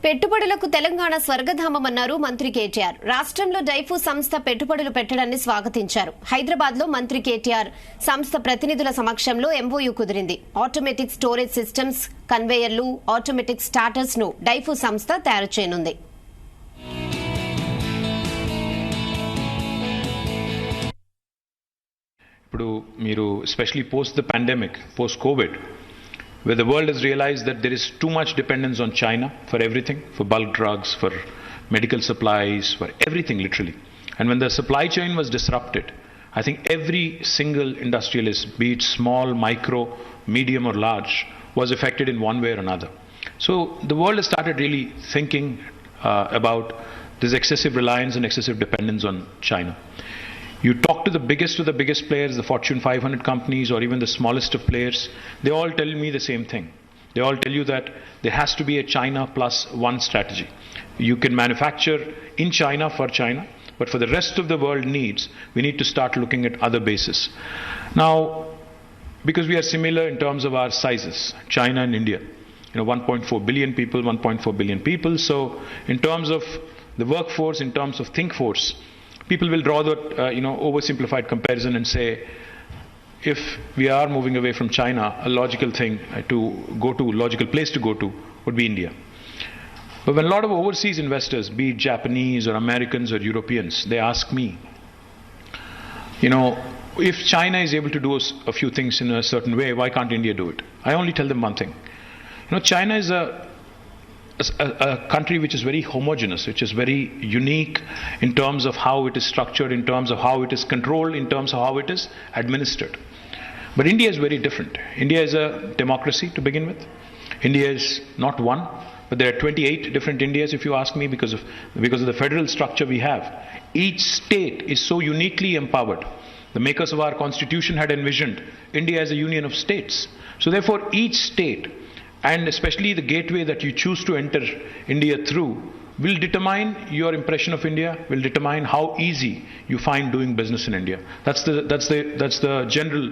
పెట్టుబడులకు తెలంగాణ స్వర్గధామమన్నారు మంత్రి కేటీఆర్. రాష్ట్రంలో డైఫూ సంస్థ పెట్టుబడులు పెట్టడాన్ని స్వాగతించారు. హైదరాబాద్ లో మంత్రి కేటీఆర్ సంస్థ ప్రతినిధుల సమక్షంలో ఎంఓయూ కుదిరింది. ఆటోమేటిక్ స్టోరేజ్ సిస్టమ్స్, కన్వేయర్లు, ఆటోమేటిక్ స్టార్టర్స్ ను డైఫూ సంస్థ తయారు చేయనుంది. ఇప్పుడు మీరు especially post the pandemic, post COVID, where the world has realized that there is too much dependence on China for everything, for bulk drugs, for medical supplies, for everything literally. And when the supply chain was disrupted, I think every single industrialist, be it small, micro, medium or large, was affected in one way or another. So the world has started really thinking about this excessive reliance and excessive dependence on China. You talk to the biggest players, the Fortune 500 companies or even the smallest of players, they all tell me the same thing. They all tell you that there has to be a China plus one strategy. You can manufacture in China for China, but for the rest of the world needs, we need to start looking at other bases. Now, because we are similar in terms of our sizes, China and India, 1.4 billion people, 1.4 billion people. So in terms of the workforce, in terms of think force, people will draw that oversimplified comparison and say, if we are moving away from China, a logical thing logical place to go to would be India. But when a lot of overseas investors, be it Japanese or Americans or Europeans, they ask me, if China is able to do a few things in a certain way, why can't India do it? I only tell them one thing. China is a country which is very homogeneous, which is very unique in terms of how it is structured, in terms of how it is controlled, in terms of how it is administered. But India is very different. India is a democracy to begin with. India is not one, but there are 28 different Indias if you ask me, because of the federal structure we have. Each state is so uniquely empowered. The makers of our constitution had envisioned India as a union of states. So therefore each state, and especially the gateway that you choose to enter India through, will determine your impression of India, will determine how easy you find doing business in India. That's the general